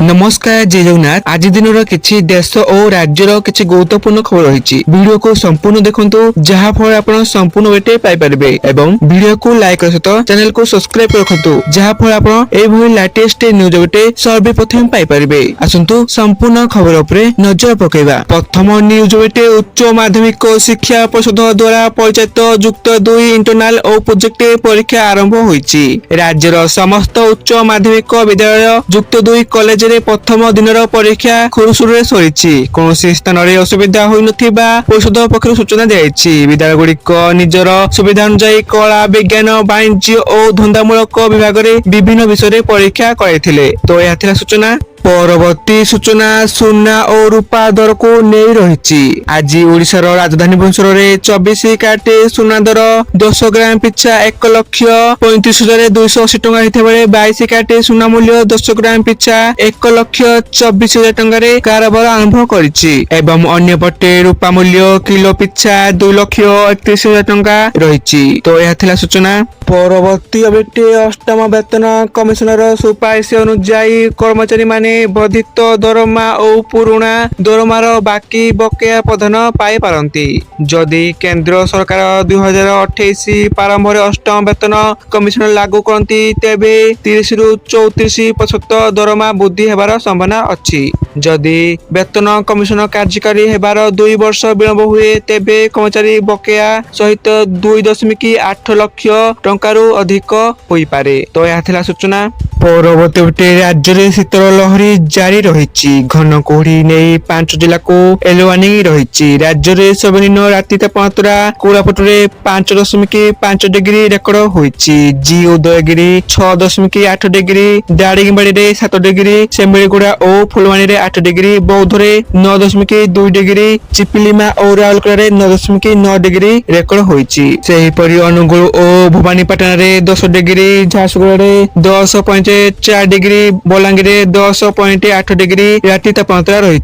नमस्कार जय जगन्नाथ। आज दिन किसी देश और राज्यर किसी गुरुत्वपूर्ण खबर रही वीडियो को संपूर्ण देखंतु जहाँ फल आपण संपूर्ण वेटे पाई परिबे एवं वीडियो को लाइक सहित चैनल को सब्सक्राइब रखंतु जहाँ फल आपण एभली लेटेस्ट न्यूज वेटे सर्वप्रथम पाई परिबे। आसंतु संपूर्ण खबर उपरे नजर पकेबा। प्रथम न्यूज वेटे उच्च माध्यमिक शिक्षा परिषद द्वारा परिचालित युक्त 2 इंटरनाल और प्रोजेक्ट परीक्षा आरंभ होईची। राज्यर समस्त उच्च माध्यमिक विद्यालय युक्त 2 कॉलेज प्रथम दिन परीक्षा खुरुसुरुरे सरीछि। कौनसी स्थान में असुविधा होई नथिबा परिषद पक्षरु सूचना दियाछि। विद्यालय गुड़िक निजर सुविधा अनुसार कला विज्ञान वाणिज्य और धंदामूलक विभाग में विभिन्न विषय परीक्षा करथिले। तो यह थिला सूचना। परवर्ती सूचना सुना और रूपा दर को नहीं रही। आज ओडिशार राजधानी भुवनेश्वर में 24 कैरेट सुना दर 10 ग्राम पिछा 1,35,280 टंका होता बेले 22 कैरेट सुना मूल्य 10 ग्राम पिछा 1,24,000 टंका कारोबार आरंभ करिछि एवं अन्य पटे रूपा मूल्य किलो पिछा 2,31,000 टंका रही। तो यह थिला सूचना। परवर्ती अपडेट अष्टम वेतन कमिशनर सुपारिश अनुଯାयी कर्मचारी माने वर्धित दरमा और पुराना दरमार बाकी बकेया प्रदान पाई पारंती। जदि केंद्र सरकार 2028 प्रारंभ अष्टम वेतन कमिशन लागू करती तेबे 30 रु 34% दरमा वृद्धि हेबार संभावना अछि। जदि वेतन कमिशन कार्यकारी हेबार 2 वर्ष विलंब हुए तेबे कर्मचारी बकेया सहित 2.8 लाख टंकारु अधिक होई पारे। तो यह थिला सूचना। परवर्ती राज्य में शीतल लहरी जारी रही। घन कुहुड़ी नहीं 5 जिला को येलो वार्निंग रही। राज्य में सर्वनिम्न राति तापमात्रा कोरापुटरे 5.5 डिग्री रेकर्ड होईछि। जी उदयगिरी 6.8 डिग्री, दारिंगबाड़ी 7 डिग्री, सेम्बेलीगुड़ा और फुलवानी 8 डिग्री, बौद्धरे 9.2 डिग्री, चिपिलिमा और राउरकेला 9.9 डिग्री रेकर्ड होईछि। सेहीपरि अनुगुल और Bhawanipatna 10 degree, Jharsuguda 10.4 degree, Balangir 10.8 degree राति तापमात्रा रही।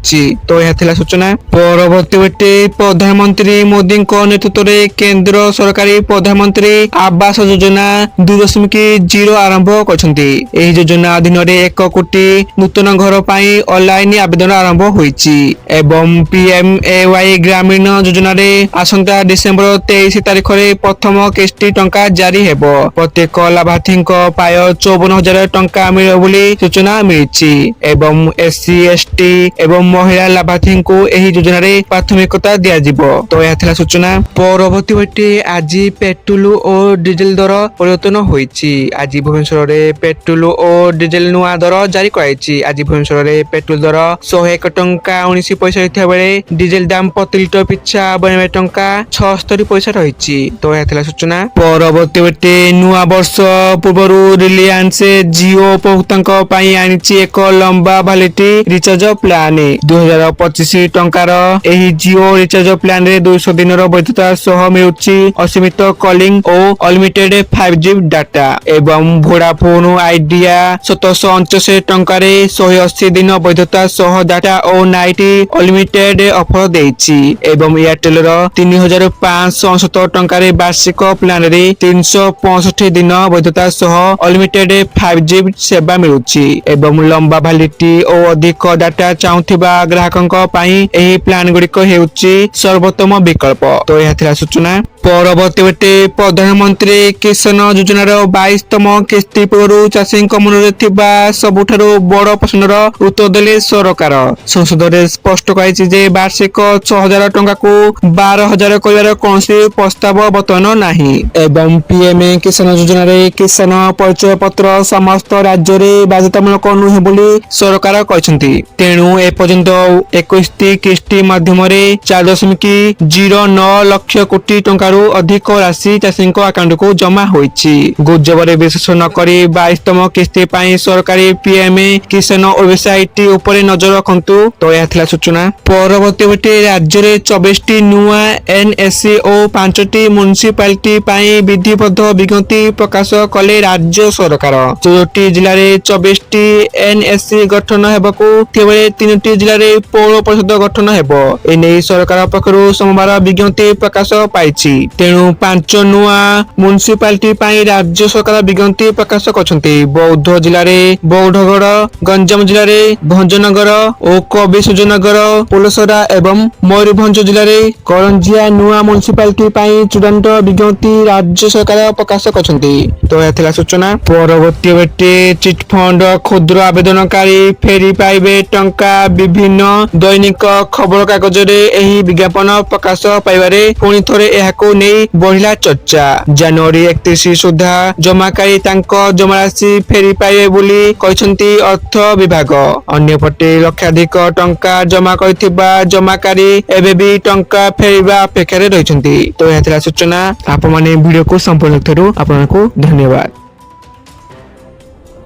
तो यह थिला सूचना। परवर्ती बेटे प्रधानमंत्री मोदी नेतृत्व में केंद्र सरकारी प्रधानमंत्री आवास योजना 2.0 आरंभ करछंती। एही योजना अधीन 1 कोटी नूतन घर पाई ऑनलाइन आवेदन आरंभ होईछि एवं पीएमएवाई ग्रामीण योजना रे आसंता डिसेंबर 23 तारिख रे प्रथम किस्ती टंका जारी हेबो। प्रत्येक लाभार्थी पाय 54,000 टंका मिले बोली सूचना मिली एवं एससी एसटी एवं महिला लाभार्थी को एही योजना रे प्राथमिकता दिया जिवो। तो यह थिला सूचना। परवर्ती बेटे आज पेट्रोल और डीजल दर परिवर्तन होईछि। आज भुवनेश्वर रे पेट्रोल और डीजल नुआ दर जारी कराइछि। आज भुवनेश्वर रे पेट्रोल दर 101 टंका 19 पैसा होता बेले डीजल दाम प्रति लिटर पिछा 92 टंका 76 पैसा रही। तो यह थिला सूचना। परवर्ती बेटे नुआ वर्ष पूर्व रिलायंस जियो उपभोक्ता पाई आनिछि एक लंबा भैलिडिटी रिचार्ज प्लान 2025 टंकार एही जियो रिचार्ज प्लान रे 200 दिन वैधता सह मिलुछि असीमित कॉलिंग और अनलिमिटेड 5G डाटा एवं वोडाफोन आइडिया 789 टंकार 180 दिन वैधता सह डाटा और नाइट अनलिमिटेड ऑफर देछि एवं एयरटेल रो 3569 टंकार वार्षिक प्लान रे 365 दिन वैधता सह अनलिमिटेड 5G सेवा मिलुछि एवं लंबा भैलिडिटी और अधिक डाटा चाहुथिबा ग्राहकंक पाई एही प्लान गुड़िक हेउछि सर्वोत्तम विकल्प। तो यह थिला सूचना। परवर्ती बेटे प्रधानमंत्री किसान योजनार 22तम किस्ती पूर्व चाषी मन सबुठारु बड़ प्रश्नर उत्तर देले सरकार। संसद में स्पष्ट कहिछि वार्षिक 6,000 टंका को 12,000 कर कौन प्रस्ताव बर्तमान नाही एवं पीएम किसान योजना किसान परिचय पत्र समस्त राज्य में बाध्यतामूलक नुहे बोली सरकार कहते। तेणु एपर्यंत 21 किस्ती माध्यम 4.09 लाख कोटी टंका अधिक राशि चाषी अकाउंट को जमा होईछि। गुजबर विशेष नकरी 22तम किस्ती पाई सरकारी पीएम किसान वेबसाइट उपरे नजर रखंतु। तो यह थिला सूचना। परवर्ती बेटे राज्य में 24 नुआ एनएससी और 5 म्युनिसिपालिटी पाई विधिबद्ध विज्ञप्ति प्रकाश कले राज्य सरकार। 14 जिले में 24 एनएससी गठन हेबाकू केवल 3 जिले में पौर परिषद गठन हेबो। एने सरकार पक्षरु सोमवार विज्ञप्ति प्रकाश पाइछि। ତେଣୁ 5 ନୂଆ ମ୍ୟୁନିସିପାଲିଟି ପାଇଁ ରାଜ୍ୟ ସରକାର ବିଜ୍ଞପ୍ତି ପ୍ରକାଶ କରିଛନ୍ତି। ବୌଦ୍ଧ ଜିଲ୍ଲାରେ ବୌଦ୍ଧଗଡ଼, ଗଞ୍ଜାମ ଜିଲ୍ଲାରେ ଭଞ୍ଜନଗର ଓ କବିସୂର୍ଯ୍ୟନଗର, ପୋଲସରା ଏବଂ ମୟୂରଭଞ୍ଜ ଜିଲ୍ଲାରେ କରଞ୍ଜିଆ ନୂଆ ମ୍ୟୁନିସିପାଲିଟି ପାଇଁ ଚୂଡାନ୍ତ ବିଜ୍ଞପ୍ତି ରାଜ୍ୟ ସରକାର ପ୍ରକାଶ କରିଛନ୍ତି। ତ ଏହା ଥିଲା ସୂଚନା। ପରବର୍ତ୍ତୀ ବେଟେ ଚିଟଫଣ୍ଡ କ୍ଷୁଦ୍ର ଆବେଦନକାରୀ ଫେରି ପାଇବେ ଟଙ୍କା। ବିଭିନ୍ନ ଦୈନିକ ଖବର କାଗଜରେ ଏହି ବିଜ୍ଞାପନ ପ୍ରକାଶ ପାଇବାରେ ପୁଣି ଥରେ ଏହାକୁ ନେଇ ବଢିଲା ଚର୍ଚ୍ଚା। ଜାନୁଆରୀ 31 ସୁଦ୍ଧା ଜମାକାରୀ ତାଙ୍କ ଜମାରାଶି ଫେରି ପାଇବେ ବୋଲି କହିଛନ୍ତି ଅର୍ଥ ବିଭାଗ। ଅନ୍ୟପଟେ ଲକ୍ଷାଧିକ ଟଙ୍କା ଜମା କରିଥିବା ଜମାକାରୀ ଏବେ ବି ଟଙ୍କା ଫେରିବା ଅପେକ୍ଷାରେ ରହିଛନ୍ତି। ତ ଏହା ଥିଲା ସୂଚନା। ଆପଣମାନେ ଭିଡିଓକୁ ସମ୍ପୂର୍ଣ୍ଣ ଥିବାରୁ ଆପଣଙ୍କୁ ଧନ୍ୟବାଦ।